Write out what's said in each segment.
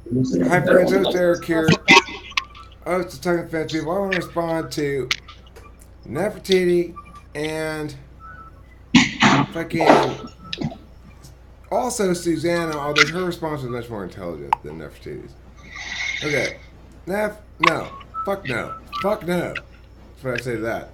Hi friends, host Eric here. Host of Tongue Fence People. I want to respond to Nefertiti and fucking also Susanna, although her response was much more intelligent than Nefertiti's. Okay. No. Fuck no. Fuck no. That's what I say to that.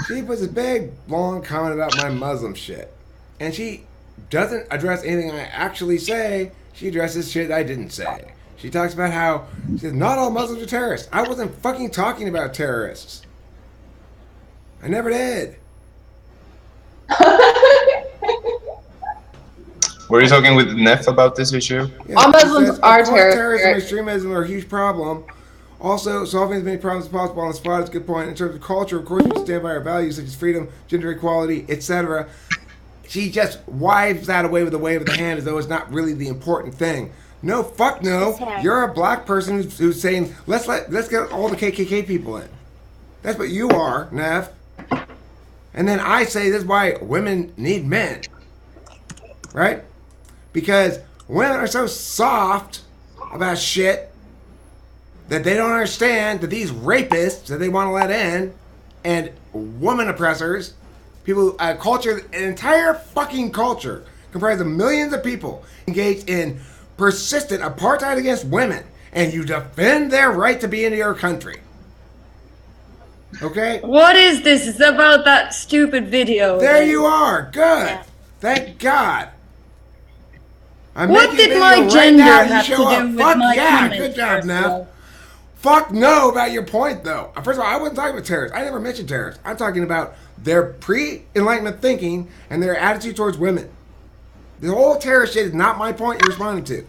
She puts a big, long comment about my Muslim shit. And she doesn't address anything I actually say. She addresses shit I didn't say. She talks about how she says not all Muslims are terrorists. I wasn't fucking talking about terrorists. I never did. Were you talking with Neff about this issue? Yeah, All she Muslims says, of are course, terrorists. terrorism and extremism are a huge problem. Also, solving as many problems as possible on the spot is a good point. In terms of culture, of course, we stand by our values such as freedom, gender equality, etc. She just wives that away with a wave of the hand as though it's not really the important thing. No, fuck no. You're a black person who's saying let's get all the KKK people in. That's what you are, Neff. And then I say this is why women need men, right? Because women are so soft about shit that they don't understand that these rapists that they want to let in and woman oppressors, people, a culture, an entire fucking culture comprised of millions of people engaged in persistent apartheid against women, and you defend their right to be in your country. Okay? What is this? It's about that stupid video. There you are. Good. Thank God. What did my gender have to do with Fuck my yeah, comment? good job, Neff. Fuck no about your point, though. First of all, I wasn't talking about terrorists. I never mentioned terrorists. I'm talking about their pre-Enlightenment thinking and their attitude towards women. The whole terrorist shit is not my point you're responding to.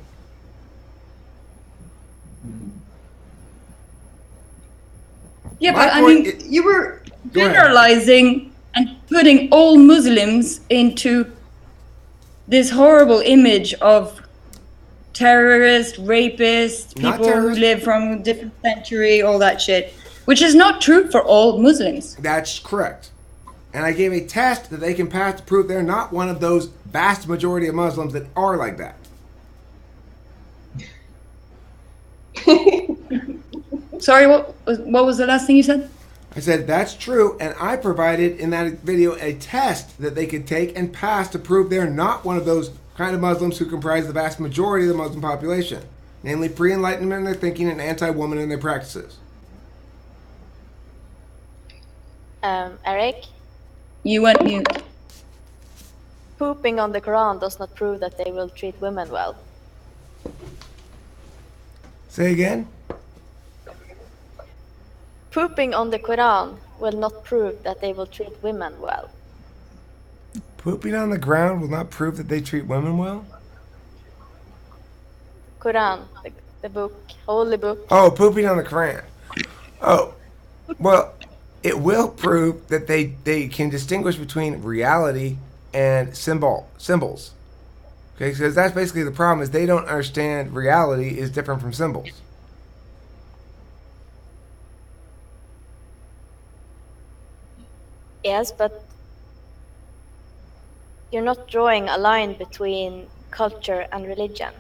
Yeah, My but I point mean, you were Go ahead. generalizing and putting all Muslims into this horrible image of terrorists, rapists, Not people who terrorists. live from a different century, all that shit, which is not true for all Muslims. That's correct. And I gave a test that they can pass to prove they're not one of those vast majority of Muslims that are like that. Sorry, what was the last thing you said? I said, that's true, and I provided in that video a test that they could take and pass to prove they're not one of those kind of Muslims who comprise the vast majority of the Muslim population, namely pre-Enlightenment in their thinking and anti-woman in their practices. Eric, You went mute. pooping on the Quran does not prove that they will treat women well. Say again? Pooping on the Quran will not prove that they will treat women well. Pooping on the ground will not prove that they treat women well? Quran, the book, holy book. Oh, pooping on the Quran. Oh, well, it will prove that they can distinguish between reality and symbols. Okay, because that's basically the problem is they don't understand reality is different from symbols. Yes, but you're not drawing a line between culture and religion.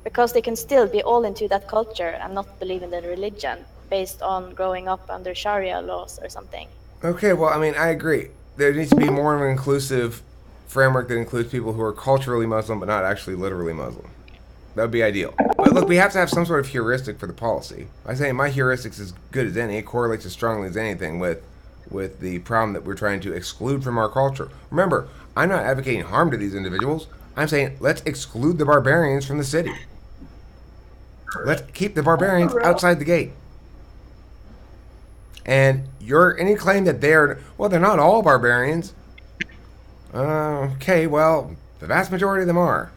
Because they can still be all into that culture and not believe in the religion based on growing up under Sharia laws or something. Okay, well, I mean, I agree. There needs to be more of an inclusive framework that includes people who are culturally Muslim but not actually literally Muslim. That would be ideal. But look, we have to have some sort of heuristic for the policy. I say my heuristic's as good as any. It correlates as strongly as anything with the problem that we're trying to exclude from our culture. Remember, I'm not advocating harm to these individuals. I'm saying let's exclude the barbarians from the city. Let's keep the barbarians outside the gate. And any claim that they're not all barbarians. Okay, well, the vast majority of them are.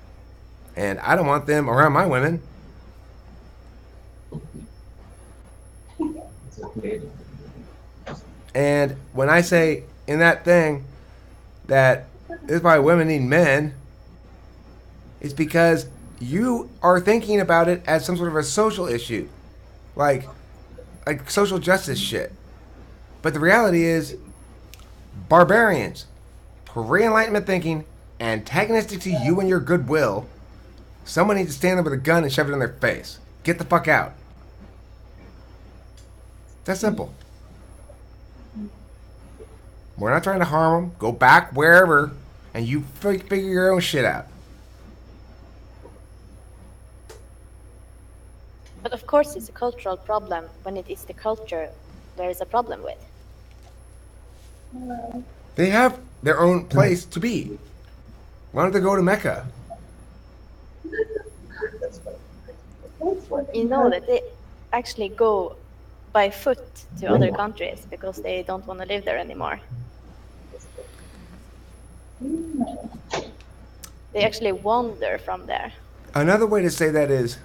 And I don't want them around my women. And when I say in that thing that this is why women need men, it's because you are thinking about it as some sort of a social issue. Like social justice shit. But the reality is, barbarians, pre-Enlightenment thinking, antagonistic to you and your goodwill, someone needs to stand there with a gun and shove it in their face. Get the fuck out. That's simple. We're not trying to harm them. Go back wherever, and you figure your own shit out. But of course, it's a cultural problem when it is the culture there is a problem with. They have their own place to be. Why don't they go to Mecca? You know that they actually go by foot to other countries because they don't want to live there anymore. They actually wander from there. Another way to say that is,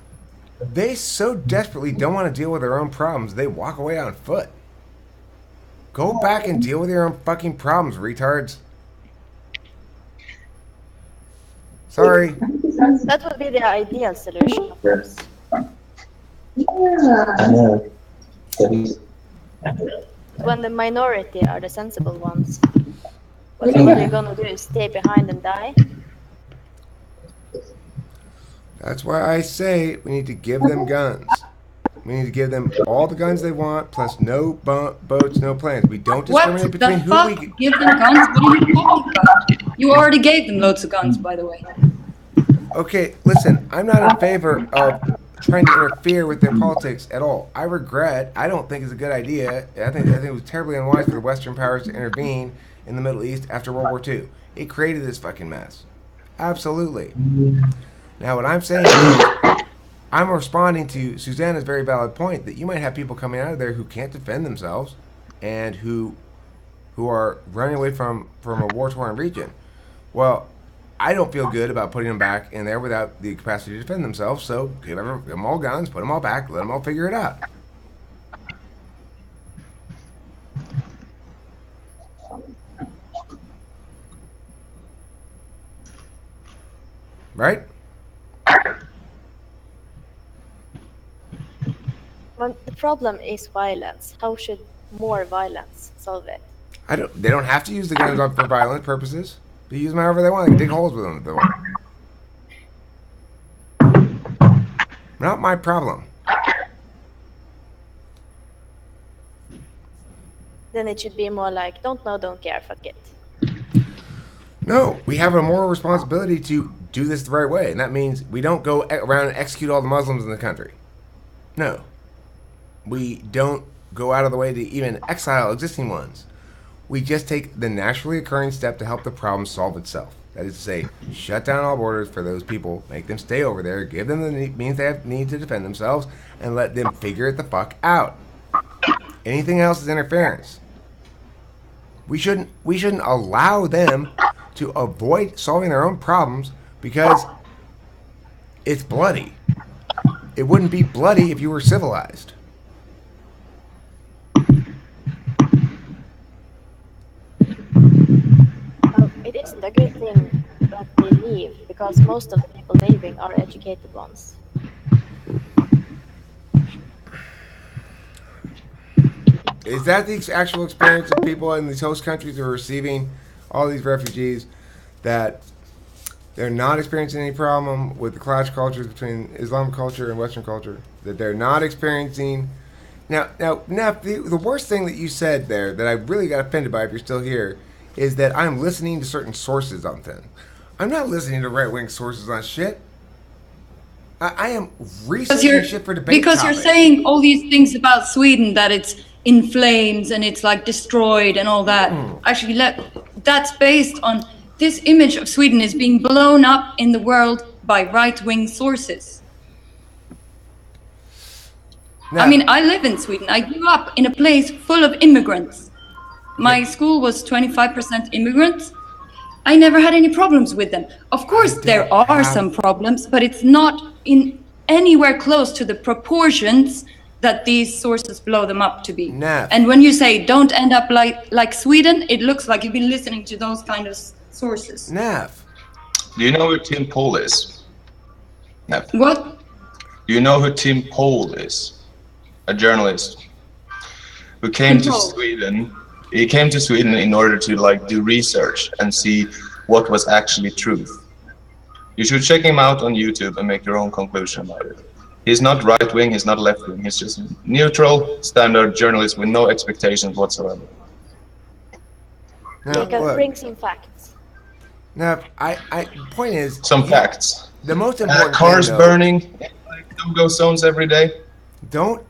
they so desperately don't want to deal with their own problems, they walk away on foot. Go back and deal with your own fucking problems, retards. Sorry. That would be the ideal solution, of course. When the minority are the sensible ones, what they're gonna do is stay behind and die. That's why I say we need to give them guns. We need to give them all the guns they want, plus no boats, no planes. We don't discriminate between who we... Give them guns? What are you talking about? You already gave them loads of guns, by the way. Okay, listen, I'm not in favor of trying to interfere with their politics at all. I don't think it's a good idea. I think it was terribly unwise for the Western powers to intervene in the Middle East after World War II. It created this fucking mess. Absolutely. Now, what I'm saying is, I'm responding to Susanna's very valid point that you might have people coming out of there who can't defend themselves and who are running away from a war-torn region. Well, I don't feel good about putting them back in there without the capacity to defend themselves, so give them all guns, put them all back, let them all figure it out. Right? Well, the problem is violence. How should more violence solve it? They don't have to use the guns for violent purposes. They use them however they want. They can dig holes with them if they want. Not my problem. Then it should be more like, don't know, don't care, fuck it. No, we have a moral responsibility to do this the right way, and that means we don't go around and execute all the Muslims in the country. No. We don't go out of the way to even exile existing ones. We just take the naturally occurring step to help the problem solve itself. That is to say, shut down all borders for those people, make them stay over there, give them the means they need to defend themselves, and let them figure it the fuck out. Anything else is interference. We shouldn't allow them to avoid solving their own problems because it's bloody. It wouldn't be bloody if you were civilized. It isn't a good thing that they leave because most of the people leaving are educated ones. Is that the actual experience of people in these host countries who are receiving all these refugees, that they're not experiencing any problem with the clash cultures between Islamic culture and Western culture? That they're not experiencing... Now, Neff, the worst thing that you said there that I really got offended by, if you're still here, is that I'm listening to certain sources on things. I'm not listening to right-wing sources on shit. I am researching shit for debate because topics. You're saying all these things about Sweden, that it's in flames and it's like destroyed and all that. Actually, that's based on this image of Sweden is being blown up in the world by right-wing sources. Now, I mean, I live in Sweden. I grew up in a place full of immigrants. My school was 25% immigrants. I never had any problems with them. Of course, there are some problems, but it's not in anywhere close to the proportions that these sources blow them up to be. Neff. And when you say don't end up like Sweden, it looks like you've been listening to those kind of sources. Neff. Do you know who Tim Pool is? Neff. What? Do you know who Tim Pool is? A journalist who came to Sweden. He came to Sweden in order to do research and see what was actually truth. You should check him out on YouTube and make your own conclusion about it. He's not right-wing, he's not left-wing, he's just a neutral, standard journalist with no expectations whatsoever. Now, Jacob, look, bring some facts. now, point is, Some facts. the most important Cars thing, though, burning, no-go zones every day. don't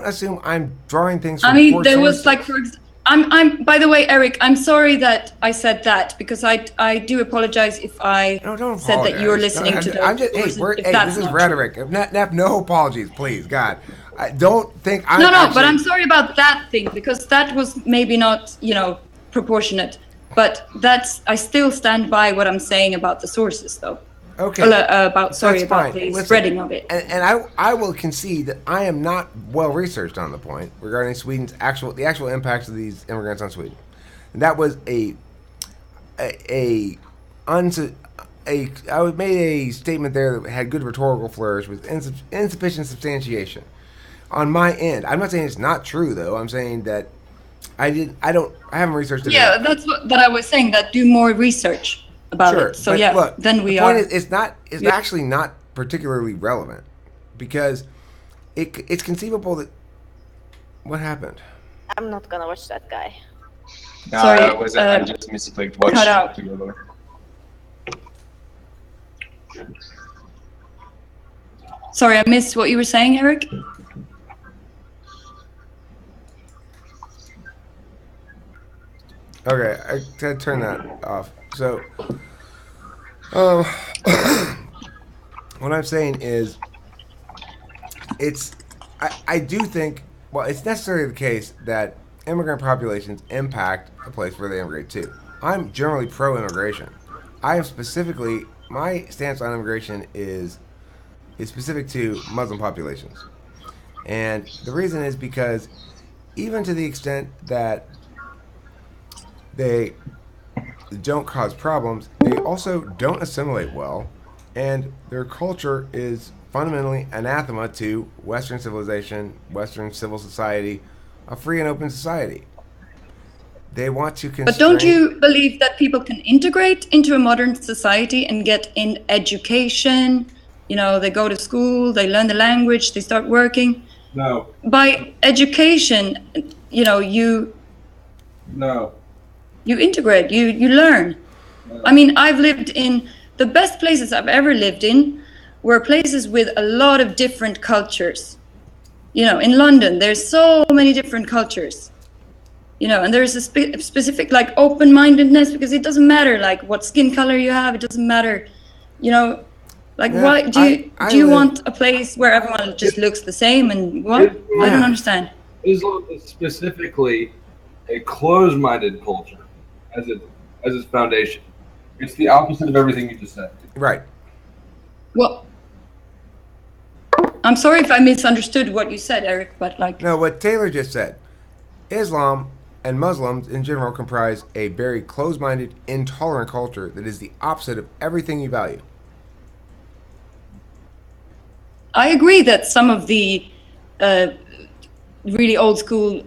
assume I'm drawing things from I mean, poor there was sources. like, I'm. By the way, Eric, I'm sorry that I said that because I do apologize if I No, don't said that you were apologize. listening No, to the. I'm just, hey, if hey, that's this is not rhetoric. No apologies, please, God. I don't think I'm No, actually, but I'm sorry about that thing because that was maybe not, proportionate. But I still stand by what I'm saying about the sources, though. okay. About That's about fine. the Listen, spreading of it. And I will concede that I am not well researched on the point regarding Sweden's the actual impacts of these immigrants on Sweden. And that was I made a statement there that had good rhetorical flourish with insufficient substantiation on my end. I'm not saying it's not true though. I'm saying that I haven't researched it. Yeah, enough. that's what I was saying. That do more research about Sure, it. So but yeah, look, then we the are. point is, it's actually not particularly relevant because it's conceivable that what happened. I'm not gonna watch that guy. No, Sorry, I just misclicked watch cut out. together. Sorry, I missed what you were saying, Eric. Okay, I gotta turn that off. So, what I'm saying is, I do think, well, it's necessarily the case that immigrant populations impact a place where they immigrate to. I'm generally pro-immigration. I am specifically, my stance on immigration is specific to Muslim populations. And the reason is because even to the extent that they don't cause problems, they also don't assimilate well, and their culture is fundamentally anathema to Western civilization, Western civil society, a free and open society. They want to constrain... But don't you believe that people can integrate into a modern society and get in education? They go to school, they learn the language, they start working. No. By education, No. you integrate, you learn. I mean, I've lived in the best places I've ever lived in were places with a lot of different cultures. In London, there's so many different cultures. And there's a specific like open-mindedness because it doesn't matter like what skin color you have. It doesn't matter, why do you want a place where everyone just looks the same and what? I don't understand. Islam is specifically a closed-minded culture as its foundation. It's the opposite of everything you just said. Right. Well, I'm sorry if I misunderstood what you said, Eric, but No, what Taylor just said. Islam and Muslims in general comprise a very closed-minded, intolerant culture that is the opposite of everything you value. I agree that some of the really old school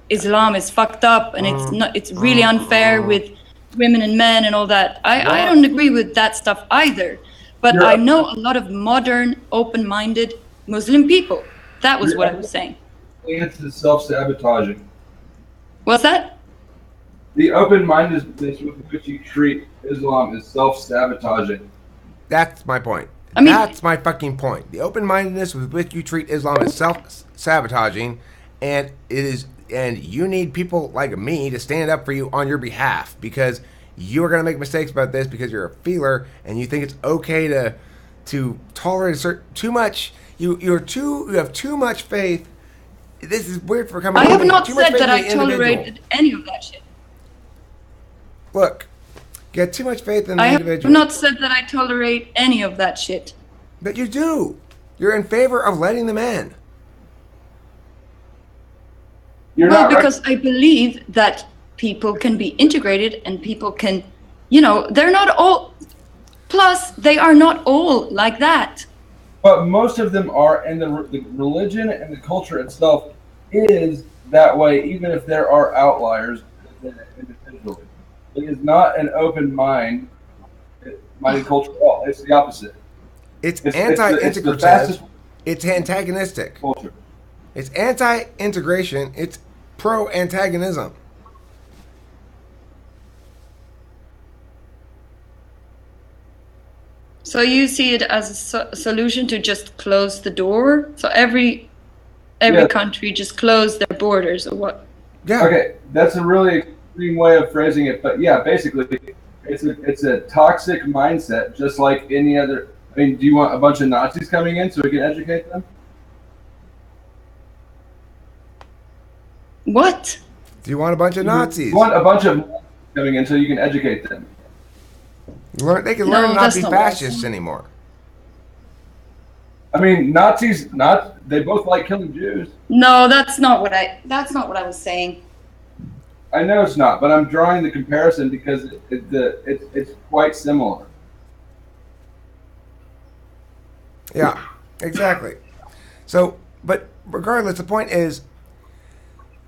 Islam is fucked up and it's really unfair with women and men and all that. I don't agree with that stuff either. But I know a lot of modern, open-minded Muslim people. That was what I was saying. It's self-sabotaging. What's that? The open-mindedness with which you treat Islam is self-sabotaging. That's my point. I mean, that's my fucking point. The open-mindedness with which you treat Islam is self-sabotaging, and you need people like me to stand up for you on your behalf because you're gonna make mistakes about this because you're a feeler and you think it's okay to tolerate too much. You have too much faith. This is weird for coming. I have not too much said faith that in I the individual. tolerated any of that shit. Look, you got too much faith in the I have individual. not said that I tolerate any of that shit. But you do. You're in favor of letting them in. Well, because I believe that people can be integrated and people can, they're not all, plus they are not all like that. But most of them are, and the religion and the culture itself is that way, even if there are outliers within it individually. It is not an open mind closed-minded culture at all. It's the opposite. It's It's the anti-integrative. fastest It's antagonistic. culture. It's anti-integration. It's pro-antagonism. So you see it as a solution to just close the door? So every Yeah. country just close their borders, or what? Yeah. Okay, that's a really extreme way of phrasing it, but yeah, basically, it's a toxic mindset, just like any other. I mean, do you want a bunch of Nazis coming in so we can educate them? What? Do you want a bunch of Nazis? You want a bunch of Nazis coming in so you can educate them. They can No, learn not to that's be not what I fascists said. anymore. I mean, they both like killing Jews. No, that's not what I was saying. I know it's not, but I'm drawing the comparison because it's quite similar. Yeah, exactly. So, but regardless, the point is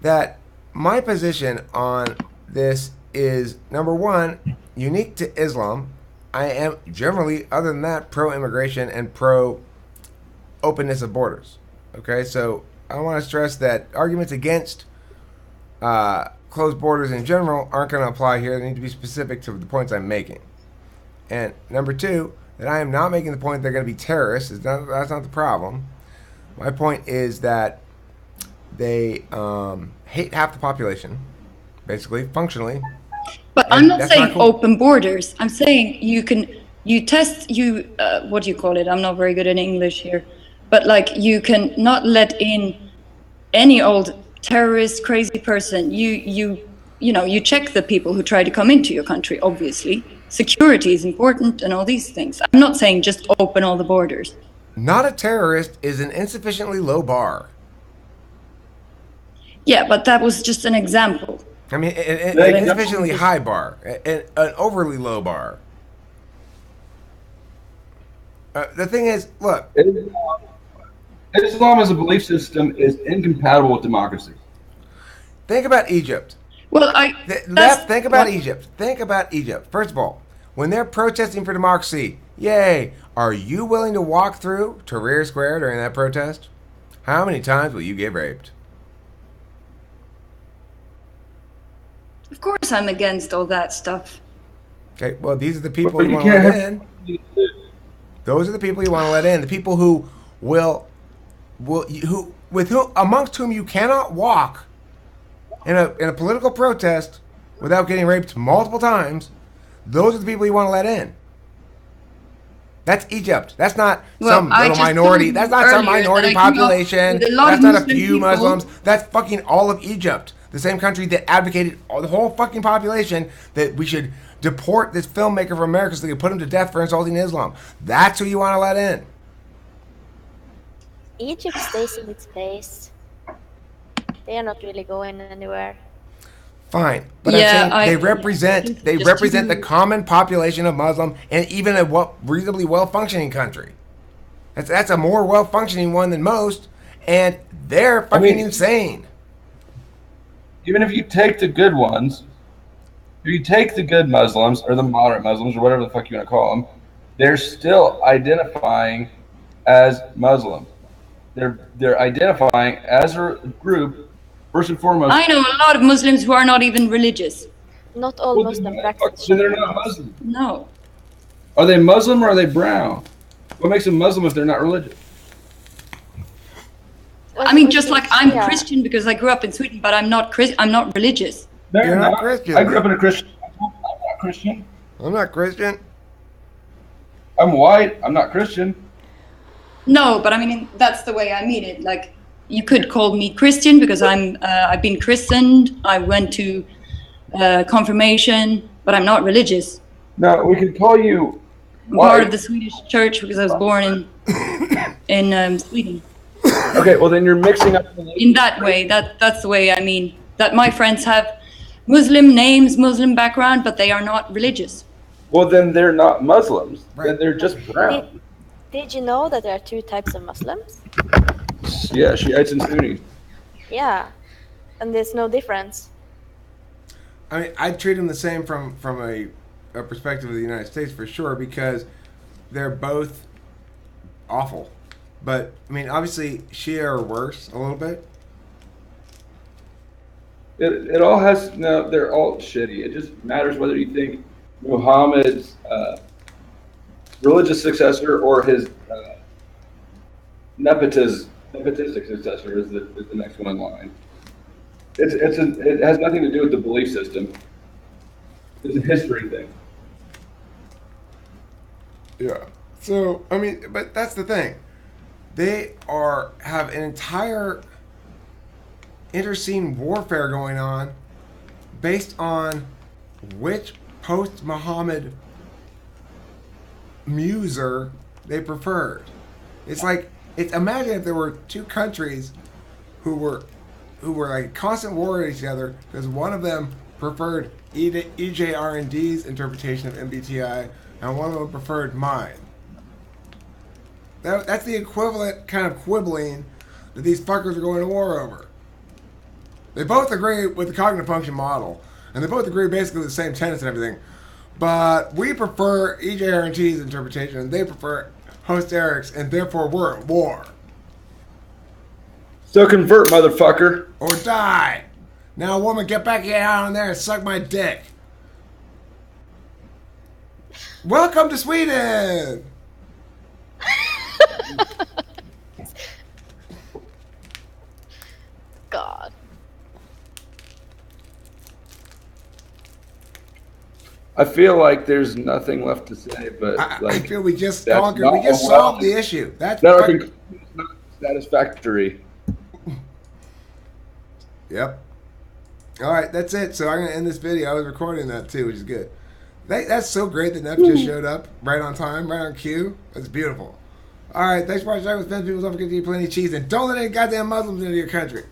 that my position on this is, number one, unique to Islam. I am generally, other than that, pro-immigration and pro-openness of borders. Okay, so I want to stress that arguments against closed borders in general aren't going to apply here. They need to be specific to the points I'm making. And number two, that I am not making the point they're going to be terrorists. That's not the problem. My point is that they hate half the population, basically, functionally. But And I'm not that's saying not cool. open borders. I'm saying you test what do you call it? I'm not very good in English here. But like you can not let in any old terrorist, crazy person. You check the people who try to come into your country, obviously. Security is important and all these things. I'm not saying just open all the borders. Not a terrorist is an insufficiently low bar. Yeah, but that was just an example. I mean, an They- insufficiently high bar, an overly low bar. The thing is, look, Islam as a belief system is incompatible with democracy. think about Egypt. Well, Think about Egypt. Think about Egypt. First of all, when they're protesting for democracy, yay, are you willing to walk through Tahrir Square during that protest? How many times will you get raped? Of course, I'm against all that stuff. Okay, well, these are the people But you you want to can't let have- in. Those are the people you want to let in. The people who amongst whom you cannot walk in a political protest without getting raped multiple times. Those are the people you want to let in. That's Egypt. That's not some I little just minority. told That's you not some earlier minority that I grew up population. with a lot That's of not a Muslim few people. Muslims. That's fucking all of Egypt. The same country that advocated the whole fucking population that we should deport this filmmaker from America so they could put him to death for insulting Islam. That's who you want to let in. Egypt stays in its place. They are not really going anywhere. Fine, but Yeah, I'm saying they just represent to- the common population of Muslim and even a reasonably well-functioning country. That's a more well-functioning one than most, and they're fucking insane. Even if you take the good ones, if you take the good Muslims or the moderate Muslims or whatever the fuck you want to call them, they're still identifying as Muslim. They're identifying as a group, first and foremost. I know a lot of Muslims who are not even religious. Not all Well, Muslim then practice. they're not Muslim. No. Are they Muslim or are they brown? What makes them Muslim if they're not religious? I mean, just like I'm Yeah. Christian because I grew up in Sweden, but I'm not I'm not religious. They're You're not Christian. I grew up in a Christian. I'm not Christian. I'm not Christian. I'm white. I'm not Christian. No, but I mean that's the way I mean it. Like you could call me Christian because I've been christened. I went to confirmation, but I'm not religious. No, we could call you I'm part of white. the Swedish church because I was born in Sweden. Okay, well then you're mixing up. In that way, that's the way I mean. That my friends have Muslim names, Muslim background, but they are not religious. Well then they're not Muslims. Right. Then they're just brown. Did you know that there are two types of Muslims? Yeah, Shiites and Sunnis. Yeah, and there's no difference. I mean, I treat them the same from a perspective of the United States for sure, because they're both awful. But I mean, obviously, Shia are worse a little bit. It all has no. They're all shitty. It just matters whether you think Muhammad's religious successor or his nepotistic successor is the next one in line. It has nothing to do with the belief system. It's a history thing. Yeah. So I mean, but that's the thing. They have an entire interscene warfare going on based on which post-Muhammad muser they preferred. It's like imagine if there were two countries who were like constant war at each other because one of them preferred EJR&D's interpretation of MBTI and one of them preferred mine. That's the equivalent kind of quibbling that these fuckers are going to war over. They both agree with the cognitive function model, and they both agree basically the same tenets and everything. But we prefer EJR&T's interpretation, and they prefer Host Eric's, and therefore we're at war. So convert, motherfucker. Or die. Now, woman, get back out in there and suck my dick. Welcome to Sweden! God. I feel like there's nothing left to say, but I feel we just conquered. We just solved the issue. That's not satisfactory. Yep. All right, that's it. So I'm gonna end this video. I was recording that too, which is good. That's so great that Neff just showed up right on time, right on cue. That's beautiful. All right, thanks for watching. With Fence People, don't forget to eat plenty of cheese and don't let any goddamn Muslims into your country.